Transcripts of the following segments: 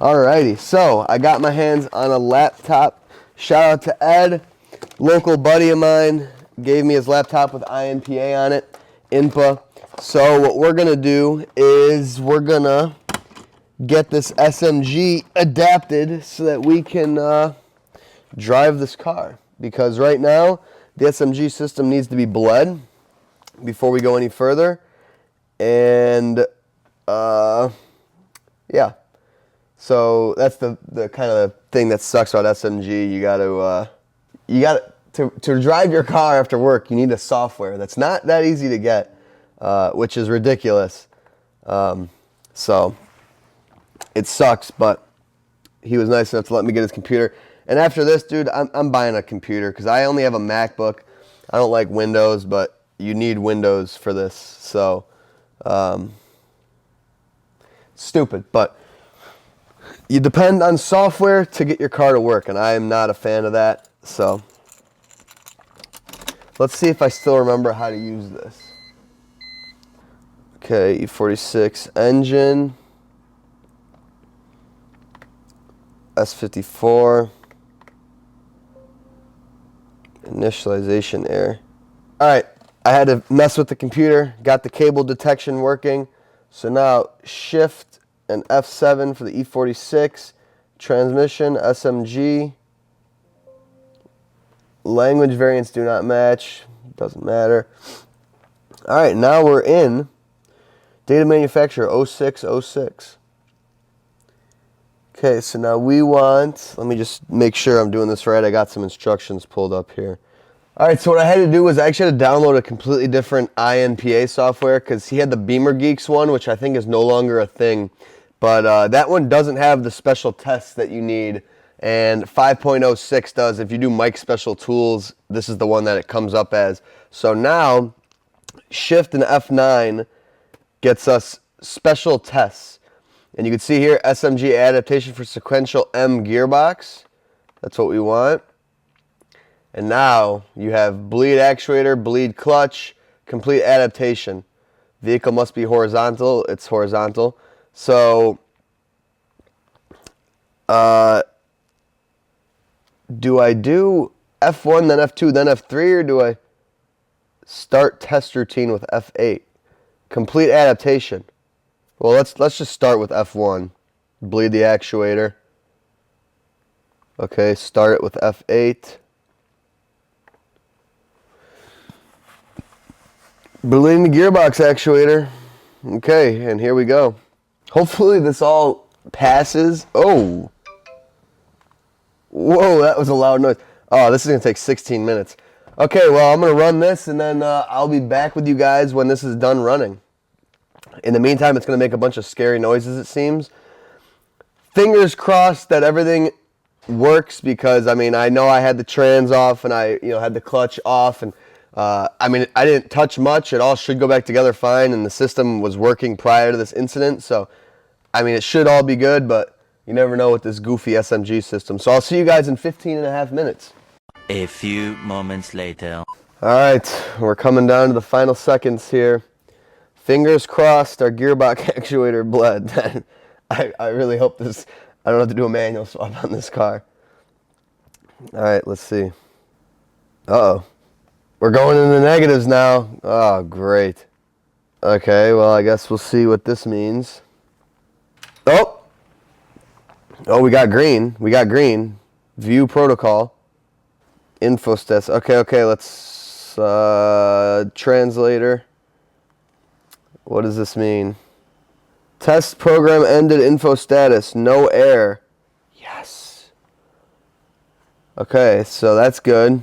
Alrighty, so I got my hands on a laptop. Shout out to Ed, local buddy of mine, gave me his laptop with INPA on it, INPA. So what we're gonna do is we're gonna get this SMG adapted so that we can drive this car. Because right now, the SMG system needs to be bled before we go any further. And yeah. So that's the kind of thing that sucks about SMG. You got to drive your car after work. You need a software that's not that easy to get, which is ridiculous. So it sucks, but he was nice enough to let me get his computer. And after this, dude, I'm buying a computer because I only have a MacBook. I don't like Windows, but you need Windows for this. So stupid, but you depend on software to get your car to work, and I am not a fan of that. So let's see if I still remember how to use this. Okay, E46 engine, S54, initialization error. All right, I had to mess with the computer, got the cable detection working. So now shift and F7 for the E46, transmission, SMG, language variants do not match, doesn't matter. All right, now we're in data manufacturer 0606. Okay, so now we want, let me just make sure I'm doing this right. I got some instructions pulled up here. All right, so what I had to do was I actually had to download a completely different INPA software because he had the Beamer Geeks one, which I think is no longer a thing. But that one doesn't have the special tests that you need, and 5.06 does. If you do Mike Special Tools, this is the one that it comes up as. So now, Shift and F9 gets us special tests. And you can see here, SMG adaptation for sequential M gearbox. That's what we want. And now you have bleed actuator, bleed clutch, complete adaptation. Vehicle must be horizontal. It's horizontal. So, do I do F1, then F2, then F3, or do I start test routine with F8? Complete adaptation. Well, let's just start with F1. Bleed the actuator. Okay, start it with F8. Bleeding the gearbox actuator. Okay, and here we go. Hopefully this all passes. Oh. Whoa, that was a loud noise. Oh, this is going to take 16 minutes. Okay, well, I'm going to run this, and then I'll be back with you guys when this is done running. In the meantime, it's going to make a bunch of scary noises, it seems. Fingers crossed that everything works because, I mean, I know I had the trans off and I had the clutch off. And, I mean, I didn't touch much. It all should go back together fine, and the system was working prior to this incident. So, I mean, it should all be good, but you never know with this goofy SMG system. So I'll see you guys in 15.5 minutes. A few moments later. All right, we're coming down to the final seconds here. Fingers crossed our gearbox actuator bled. I really hope this, I don't have to do a manual swap on this car. All right, let's see. Uh-oh. We're going in the negatives now. Oh, great. Okay, well, I guess we'll see what this means. Oh, we got green. We got green. View protocol. Info stats. Okay, let's, translator. What does this mean? Test program ended, info status, no error. Yes. Okay, so that's good.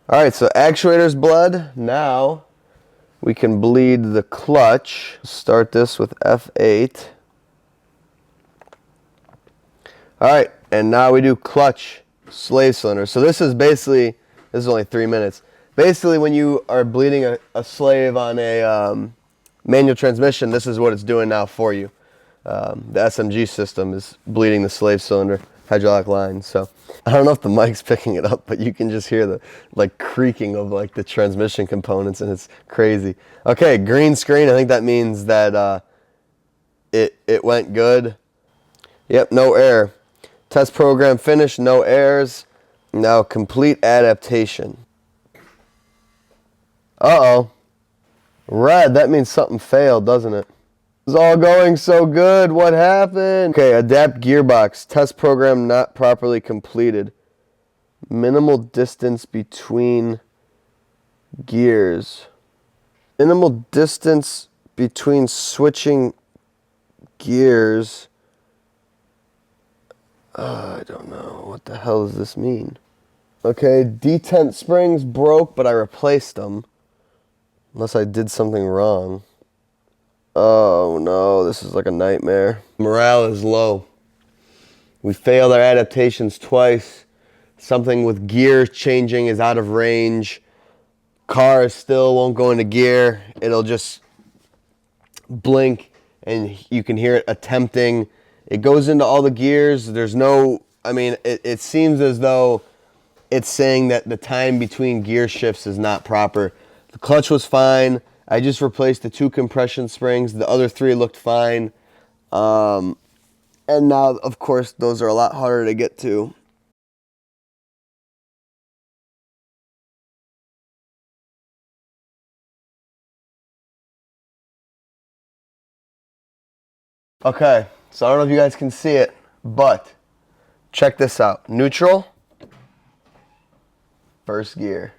All right, so actuator's bled. Now we can bleed the clutch. Start this with F8. All right, and now we do clutch slave cylinder. So this is basically, this is only 3 minutes. Basically, when you are bleeding a slave on a manual transmission, this is what it's doing now for you. The SMG system is bleeding the slave cylinder hydraulic line. So I don't know if the mic's picking it up, but you can just hear the creaking of the transmission components, and it's crazy. Okay, green screen. I think that means that it went good. Yep, no error. Test program finished, no errors. Now complete adaptation. Uh-oh. Red, that means something failed, doesn't it? It's all going so good. What happened? Okay, adapt gearbox. Test program not properly completed. Minimal distance between gears. Minimal distance between switching gears. I don't know. What the hell does this mean? Okay, detent springs broke, but I replaced them. Unless I did something wrong. Oh no, this is like a nightmare. Morale is low. We failed our adaptations twice. Something with gear changing is out of range. Car still won't go into gear. It'll just blink and you can hear it attempting. It goes into all the gears. There's no, I mean, it seems as though it's saying that the time between gear shifts is not proper. The clutch was fine. I just replaced the 2 compression springs. The other 3 looked fine. And now, of course, those are a lot harder to get to. Okay, so I don't know if you guys can see it, but check this out. Neutral, first gear.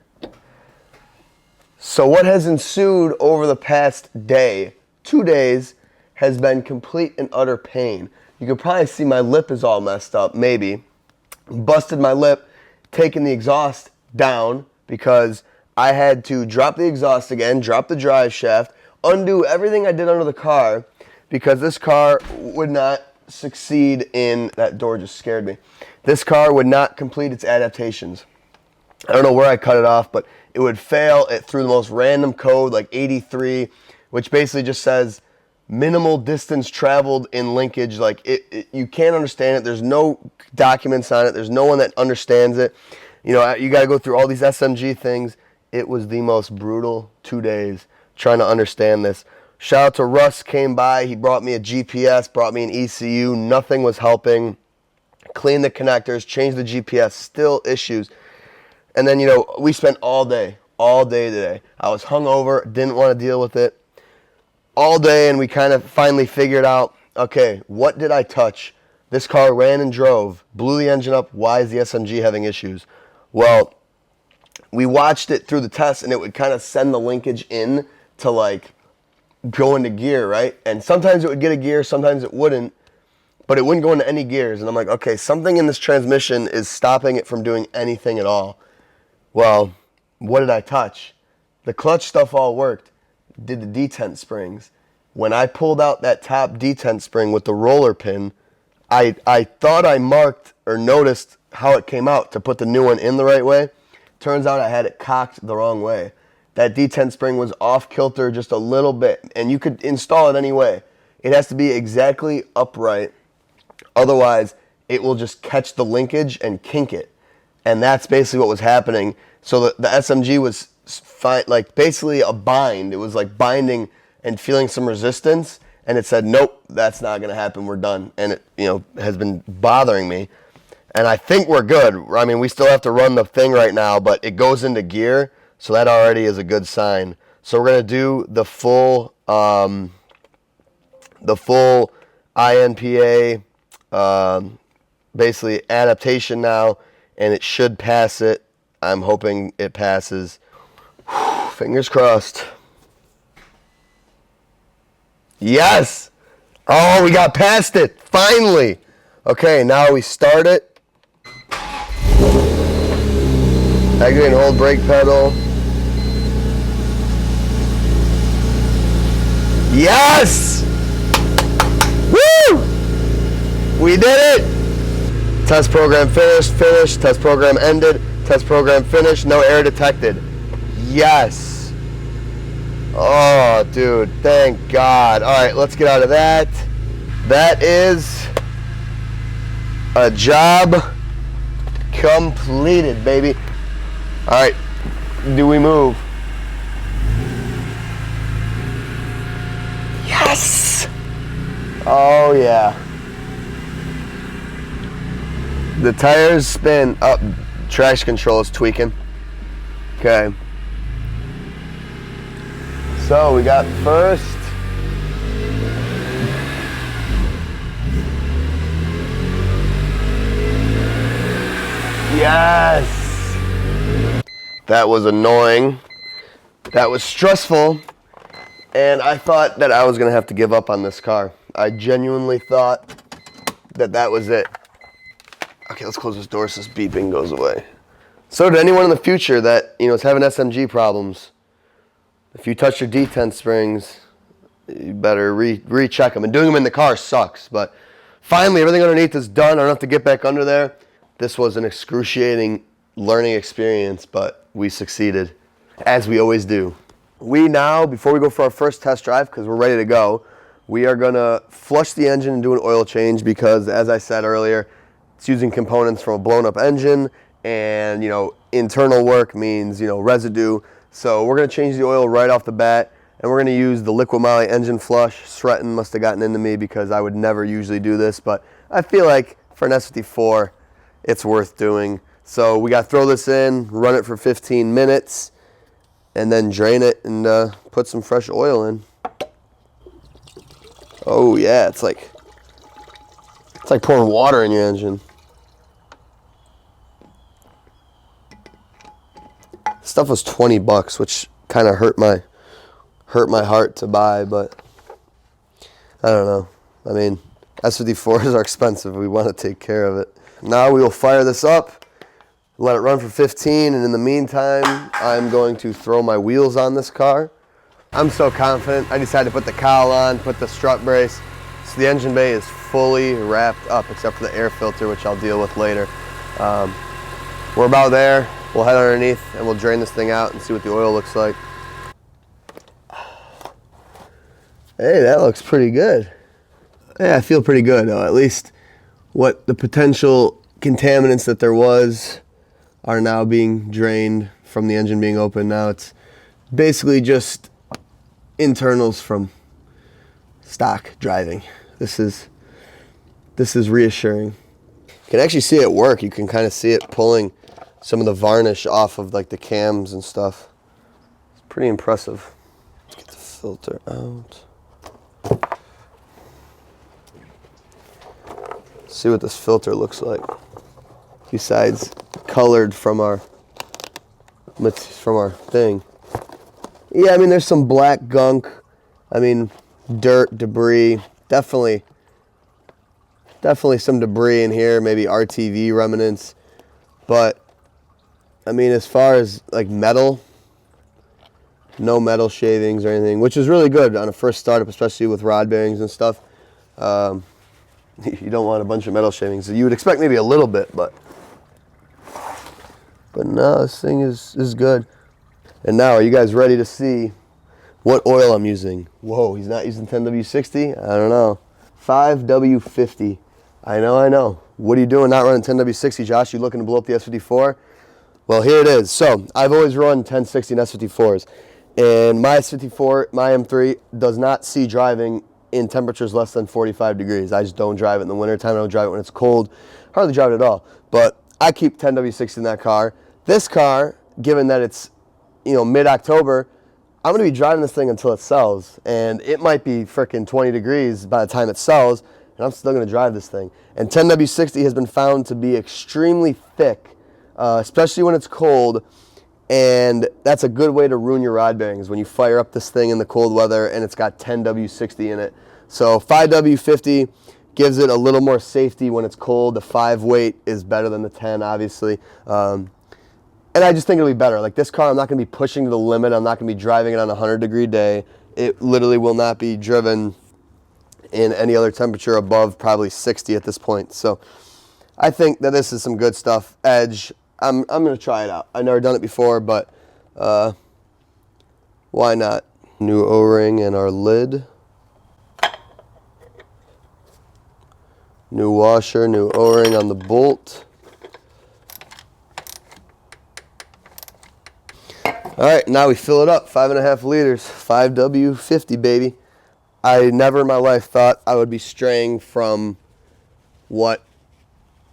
So what has ensued over the past day, 2 days, has been complete and utter pain. You can probably see my lip is all messed up, maybe. Busted my lip, taking the exhaust down because I had to drop the exhaust again, drop the drive shaft, undo everything I did under the car because this car would not succeed in, that door just scared me. This car would not complete its adaptations. I don't know where I cut it off, but it would fail. It threw the most random code, like 83, which basically just says minimal distance traveled in linkage. Like you can't understand it. There's no documents on it. There's no one that understands it. You know, you got to go through all these SMG things. It was the most brutal 2 days trying to understand this. Shout out to Russ, came by. He brought me a GPS, brought me an ECU. Nothing was helping. Cleaned the connectors, changed the GPS. Still issues. And then, you know, we spent all day today. I was hungover, didn't want to deal with it all day, and we kind of finally figured out, okay, what did I touch? This car ran and drove, blew the engine up. Why is the SMG having issues? Well, we watched it through the test, and it would kind of send the linkage in to, like, go into gear, right? And sometimes it would get a gear, sometimes it wouldn't, but it wouldn't go into any gears. And I'm like, okay, something in this transmission is stopping it from doing anything at all. Well, what did I touch? The clutch stuff all worked. Did the detent springs. When I pulled out that top detent spring with the roller pin, I thought I marked or noticed how it came out to put the new one in the right way. Turns out I had it cocked the wrong way. That detent spring was off kilter just a little bit, and you could install it any way. It has to be exactly upright. Otherwise, it will just catch the linkage and kink it. And that's basically what was happening. So the SMG was like basically a bind. It was like binding and feeling some resistance. And it said, nope, that's not going to happen. We're done. And it, you know, has been bothering me. And I think we're good. I mean, we still have to run the thing right now, but it goes into gear. So that already is a good sign. So we're going to do the full INPA, basically adaptation now. And it should pass it. I'm hoping it passes. Whew, fingers crossed. Yes! Oh, we got past it. Finally. Okay, now we start it. Exit and hold brake pedal. Yes! Woo! We did it! Test program finished, test program ended, test program finished, no error detected. Yes. Oh, dude, thank God. All right, let's get out of that. That is a job completed, baby. All right, do we move? Yes. Oh, yeah. The tires spin up. Traction control is tweaking. Okay. So we got first. Yes. That was annoying. That was stressful. And I thought that I was going to have to give up on this car. I genuinely thought that that was it. Okay, let's close this door so this beeping goes away. So to anyone in the future that, is having SMG problems, if you touch your detent springs, you better recheck them. And doing them in the car sucks, but finally everything underneath is done. I don't have to get back under there. This was an excruciating learning experience, but we succeeded, as we always do. We now, before we go for our first test drive, because we're ready to go, we are gonna flush the engine and do an oil change because, as I said earlier, it's using components from a blown up engine, and internal work means residue. So we're gonna change the oil right off the bat, and we're gonna use the liquid moly engine flush. Sretton must have gotten into me because I would never usually do this, but I feel like for an S54, it's worth doing. So we got to throw this in, run it for 15 minutes, and then drain it and put some fresh oil in. Oh yeah, it's like pouring water in your engine. Stuff was $20, which kind of hurt my heart to buy, but I don't know. I mean, S54s are expensive. We want to take care of it. Now we will fire this up, let it run for 15, and in the meantime, I'm going to throw my wheels on this car. I'm so confident. I decided to put the cowl on, put the strut brace, so the engine bay is fully wrapped up, except for the air filter, which I'll deal with later. We're about there. We'll head underneath, and we'll drain this thing out and see what the oil looks like. Hey, that looks pretty good. Yeah, I feel pretty good, at least what the potential contaminants that there was are now being drained from the engine being open. Now it's basically just internals from stock driving. This is reassuring. You can actually see it work. You can kind of see it pulling some of the varnish off of like the cams and stuff. It's pretty impressive. Let's get the filter out. See what this filter looks like. Besides colored from our thing. Yeah, I mean there's some black gunk. I mean dirt, debris. Definitely some debris in here, maybe RTV remnants. But I mean as far as like metal, no metal shavings or anything, which is really good on a first startup, especially with rod bearings and stuff. You don't want a bunch of metal shavings. You would expect maybe a little bit, but no, this thing is good. And now, are you guys ready to see what oil I'm using? Whoa, he's not using 10W60? I don't know. 5W50. I know. What are you doing not running 10W60, Josh? You looking to blow up the S54? Well, here it is. So, I've always run 1060 and S54s. And my S54, my M3, does not see driving in temperatures less than 45 degrees. I just don't drive it in the wintertime. I don't drive it when it's cold. Hardly drive it at all. But I keep 10W60 in that car. This car, given that it's mid-October, I'm going to be driving this thing until it sells. And it might be freaking 20 degrees by the time it sells, and I'm still going to drive this thing. And 10W60 has been found to be extremely thick, especially when it's cold. And that's a good way to ruin your rod bearings when you fire up this thing in the cold weather and it's got 10W60 in it. So 5W50 gives it a little more safety when it's cold. The 5 weight is better than the 10, obviously. And I just think it'll be better. Like this car, I'm not going to be pushing to the limit. I'm not going to be driving it on a 100-degree day. It literally will not be driven in any other temperature above probably 60 at this point. So I think that this is some good stuff. Edge. I'm going to try it out. I've never done it before, but why not? New O-ring in our lid. New washer, new O-ring on the bolt. All right, now we fill it up, 5.5 liters, 5W50, baby. I never in my life thought I would be straying from what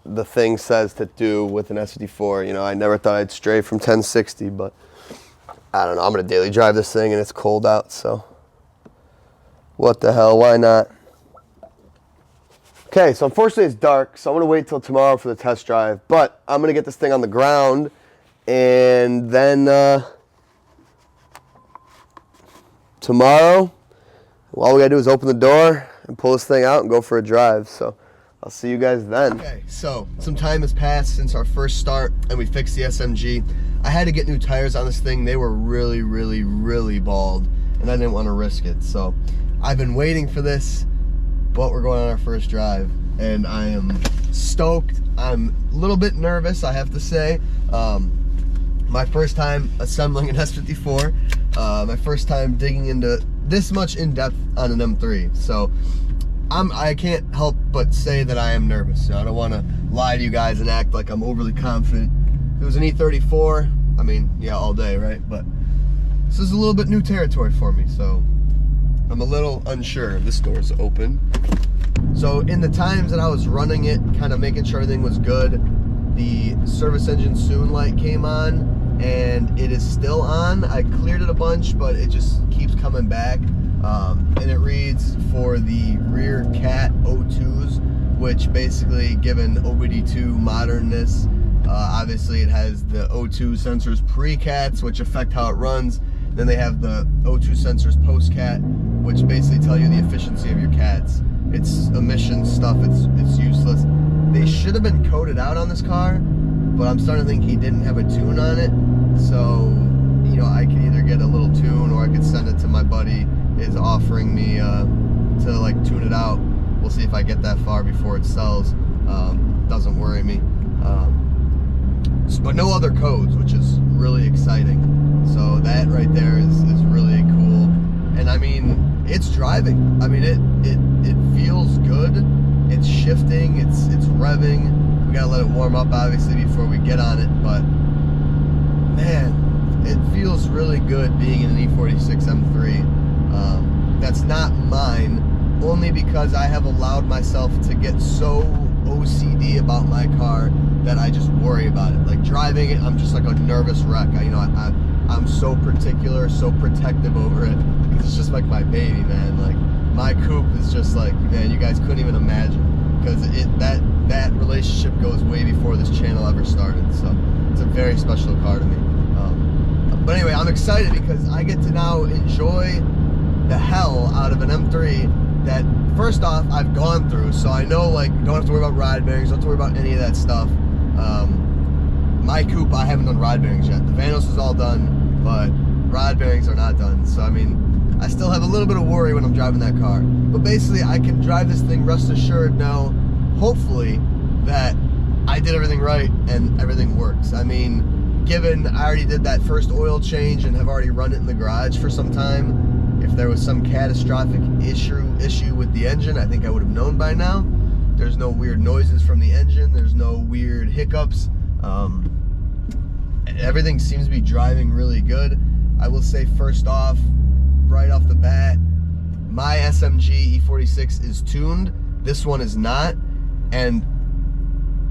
the thing says to do with an S54. You know, I never thought I'd stray from 1060, but I don't know. I'm going to daily drive this thing, and it's cold out, so what the hell? Why not? Okay, so unfortunately it's dark, so I'm going to wait till tomorrow for the test drive, but I'm going to get this thing on the ground, and then tomorrow, all we got to do is open the door and pull this thing out and go for a drive, so I'll see you guys then. Okay, so some time has passed since our first start, and we fixed the SMG. I had to get new tires on this thing. They were really, really, really bald, and I didn't want to risk it, so I've been waiting for this, but we're going on our first drive, and I am stoked. I'm a little bit nervous, I have to say. My first time assembling an S54, my first time digging into this much in depth on an M3, so I can't help but say that I am nervous. I don't want to lie to you guys and act like I'm overly confident. If it was an E34, I mean, yeah, all day, right? But this is a little bit new territory for me, so I'm a little unsure. This door's open. So in the times that I was running it, kind of making sure everything was good, the service engine soon light came on, and it is still on. I cleared it a bunch, but it just keeps coming back. And it reads for the rear cat O2s, which basically, given OBD2 modernness, obviously it has the O2 sensors pre-cats, which affect how it runs. Then they have the O2 sensors post-cat, which basically tell you the efficiency of your cats. It's emission stuff, it's useless. They should have been coded out on this car, but I'm starting to think he didn't have a tune on it. So, you know, I could either get a little tune, or I could send it to my buddy is offering me to like tune it out. We'll see if I get that far before it sells. Doesn't worry me. But no other codes, which is really exciting. So that right there is really cool. And I mean, it's driving. I mean, it feels good. It's shifting. It's revving. We gotta let it warm up, obviously, before we get on it. But man, it feels really good being in an E46 M3. That's not mine, only because I have allowed myself to get so OCD about my car that I just worry about it. Like driving it, I'm just like a nervous wreck. I'm so particular, so protective over it, because it's just like my baby, man. Like my coupe is just like, man, you guys couldn't even imagine, because that relationship goes way before this channel ever started. So it's a very special car to me. But anyway, I'm excited because I get to now enjoy the hell out of an M3 that, first off, I've gone through, so I know, like, don't have to worry about ride bearings, don't have to worry about any of that stuff. My coupe, I haven't done ride bearings yet. The Vanos is all done, but ride bearings are not done. So I mean, I still have a little bit of worry when I'm driving that car. But basically, I can drive this thing rest assured now, hopefully, that I did everything right and everything works. I mean, given I already did that first oil change and have already run it in the garage for some time, if there was some catastrophic issue with the engine, I think I would have known by now. There's no weird noises from the engine. There's no weird hiccups. Everything seems to be driving really good. I will say, first off, right off the bat, my SMG E46 is tuned. This one is not. And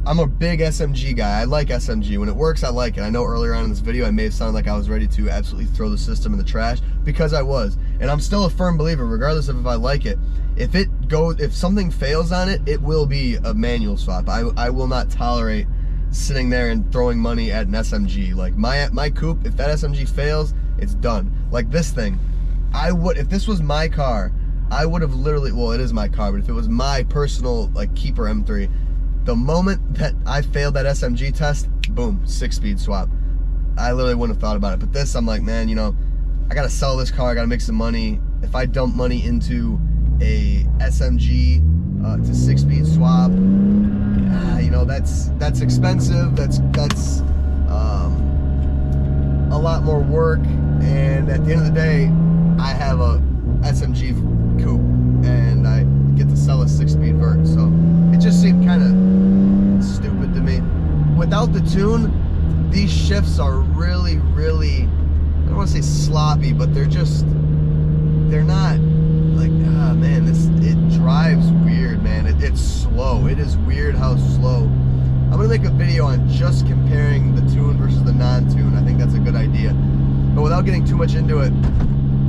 I'm a big SMG guy. I like SMG. When it works, I like it. I know earlier on in this video I may have sounded like I was ready to absolutely throw the system in the trash, because I was. And I'm still a firm believer, regardless of if I like it. If something fails on it, it will be a manual swap. I will not tolerate sitting there and throwing money at an SMG. Like my coupe, if that SMG fails, it's done. Like this thing, if this was my car, I would have literally, well, it is my car, but if it was my personal like keeper M3, the moment that I failed that SMG test, boom, 6-speed swap. I literally wouldn't have thought about it. But this, I'm like, man, you know, I gotta sell this car, I gotta make some money. If I dump money into a SMG to 6-speed swap, you know, that's expensive. That's a lot more work. And at the end of the day, I have a SMG coupe, and I get to sell a 6-speed vert. So it just seemed kind of stupid to me. Without the tune, these shifts are really, really, I don't want to say sloppy, but they're not like, man, it drives weird, man. It's slow. It is weird how slow just comparing the tune versus the non-tune. I think that's a good idea. But without getting too much into it,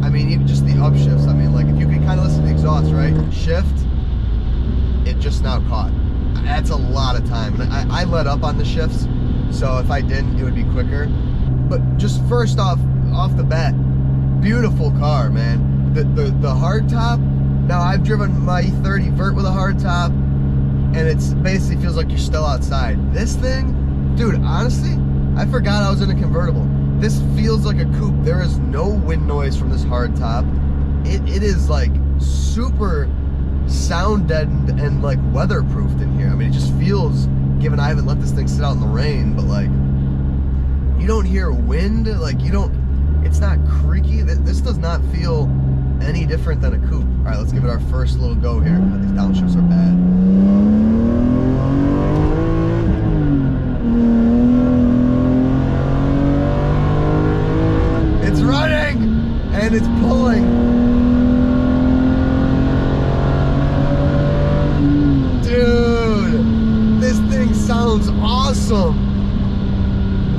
I mean, even just the upshifts. I mean, like if you can kind of listen to the exhaust, right? Shift, it just now caught. That's a lot of time. And I let up on the shifts, so if I didn't, it would be quicker. But just first off the bat, beautiful car, man. The hard top. Now I've driven my E30 Vert with a hard top, and it's basically feels like you're still outside. This thing, dude, honestly, I forgot I was in a convertible. This feels like a coupe. There is no wind noise from this hard top. It is like super sound deadened and like weatherproofed in here. I mean, it just feels, given I haven't let this thing sit out in the rain, but like you don't hear wind, like you don't, it's not creaky. This does not feel any different than a coupe. All right, let's give it our first little go here. Oh, these downshifts are bad. And it's pulling. Dude, this thing sounds awesome.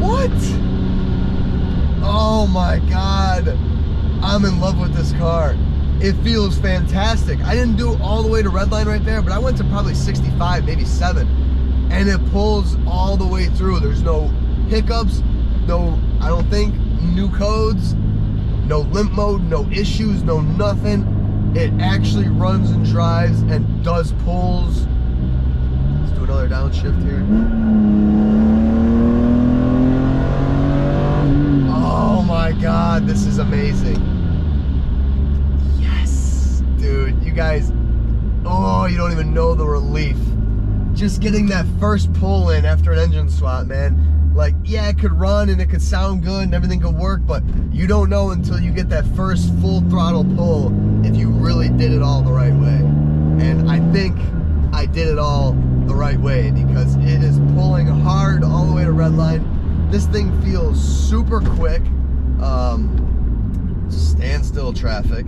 What? Oh my God. I'm in love with this car. It feels fantastic. I didn't do all the way to red line right there, but I went to probably 65, maybe 7. And it pulls all the way through. There's no hiccups, no, I don't think, new codes. No limp mode, no issues, no nothing. It actually runs and drives and does pulls. Let's do another downshift here. Oh my God, this is amazing. Yes, dude, you guys, oh, you don't even know the relief. Just getting that first pull in after an engine swap, man. Like, yeah, it could run and it could sound good and everything could work, but you don't know until you get that first full throttle pull if you really did it all the right way. And I think I did it all the right way because it is pulling hard all the way to red line. This thing feels super quick. Standstill traffic.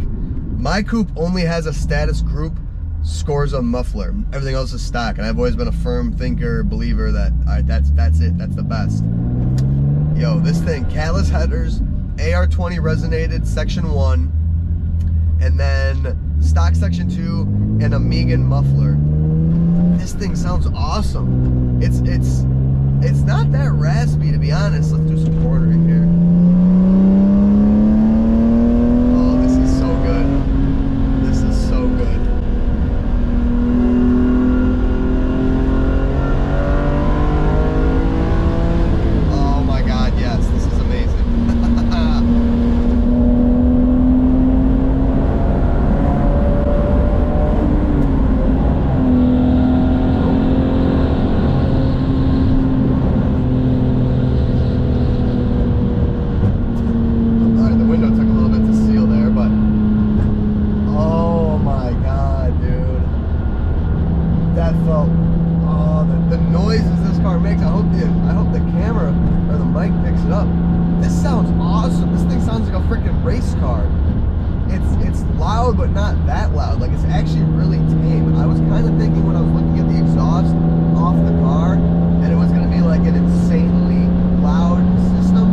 My coupe only has a status group scores on muffler. Everything else is stock, and I've always been a firm thinker, believer that all right, that's it, that's the best. Yo, this thing, catalyst headers, AR20 resonated section 1, and then stock section 2, and a Megan muffler. This thing sounds awesome. It's not that raspy, to be honest. Let's do some cornering here. Oh, this is so good. This is so good. But not that loud. Like, it's actually really tame. I was kind of thinking when I was looking at the exhaust off the car that it was going to be like an insanely loud system.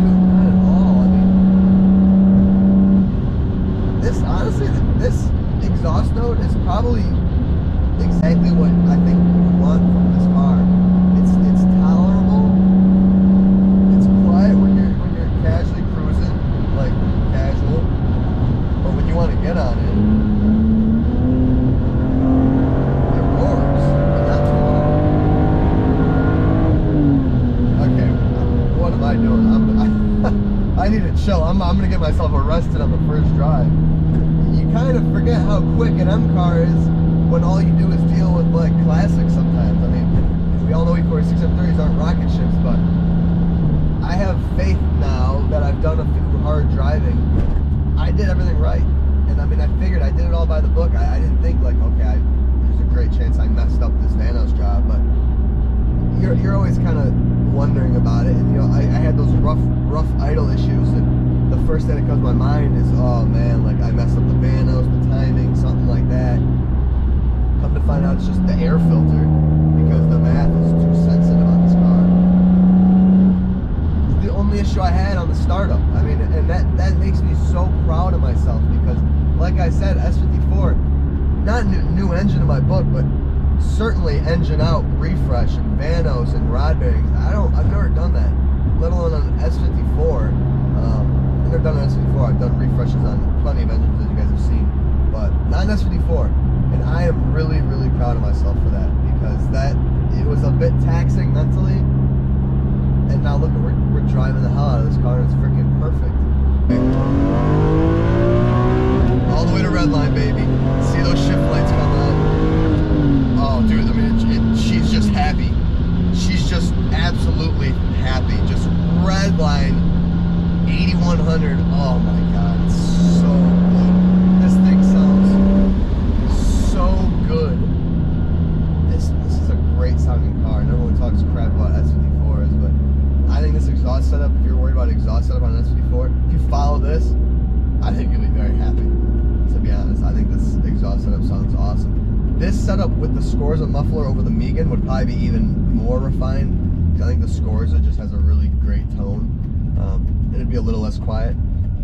Dude, not at all. I mean, this, honestly, this exhaust note is probably exactly what I think you would want from this car. It's tolerable. It's quiet when you're casually cruising, like casual. But when you want to get on it, it roars, but not too loud. Okay, what am I doing? I need to chill. I'm going to get myself arrested on the first drive. You kind of forget how quick an M car is when all you do is deal with like classics sometimes. I mean, we all know E46 M3s aren't rocket ships, but I have faith now that I've done a few hard driving. I did everything right, and I mean, I figured I did it all by the book. I didn't think like, okay, there's a great chance I messed up this Vanos job, but you're always kind of wondering about it. And you know, I had those rough idle issues, and the first thing that comes to my mind is, oh man, like I messed up the Vanos, the timing, something like that. Come to find out, it's just the air filter because the math is too sensitive on this car. startup. I mean, and that makes me so proud of myself because, like I said, S54, not new engine in my book, but certainly engine out refresh and vanos and rod bearings. I've never done that, let alone on an S54. I've never done an S54. I've done refreshes on plenty of engines, as you guys have seen, but not an S54. And I am really, really proud of myself for that because it was a bit taxing mentally. And now look, we're driving the hell out of this car, and it's freaking perfect. All the way to red line, baby. See those shift lights come on? Oh, dude, I mean, she's just happy. She's just absolutely happy. Just red line, 8100. Oh my God, it's so good. This thing sounds so good. This is a great sounding car, and everyone talks crap about S54s, but I think this exhaust setup, if you're worried about exhaust setup on an S54, if you follow this, I think you'll be very happy. To be honest, I think this exhaust setup sounds awesome. This setup with the Scorza muffler over the Megan would probably be even more refined. I think the Scorza just has a really great tone. It'd be a little less quiet.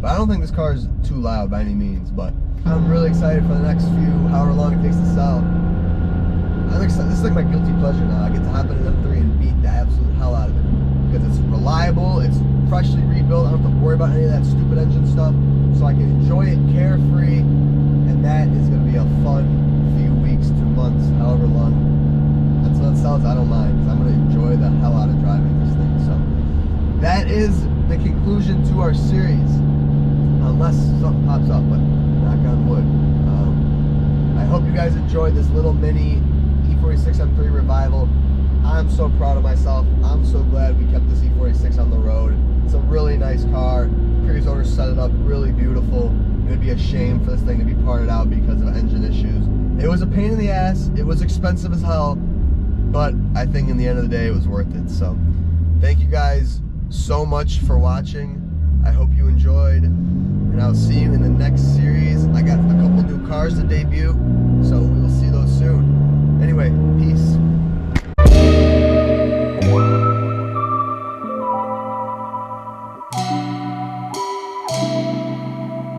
But I don't think this car is too loud by any means, but I'm really excited for the next however long it takes to sell. I'm excited. This is like my guilty pleasure now. I get to hop in an M3 and beat the absolute hell out of it. Because it's reliable, it's freshly rebuilt, I don't have to worry about any of that stupid engine stuff, so I can enjoy it carefree, and that is going to be a fun few weeks to months, however long, until it sells. I don't mind, because I'm going to enjoy the hell out of driving this thing. So that is the conclusion to our series, unless something pops up, but knock on wood. I hope you guys enjoyed this little mini E46 M3 Revival. I'm so proud of myself. I'm so glad we kept this E46 on the road. It's a really nice car. Previous owner set it up really beautiful. It would be a shame for this thing to be parted out because of engine issues. It was a pain in the ass. It was expensive as hell, but I think in the end of the day, it was worth it. So thank you guys so much for watching. I hope you enjoyed, and I'll see you in the next series. I got a couple new cars to debut, so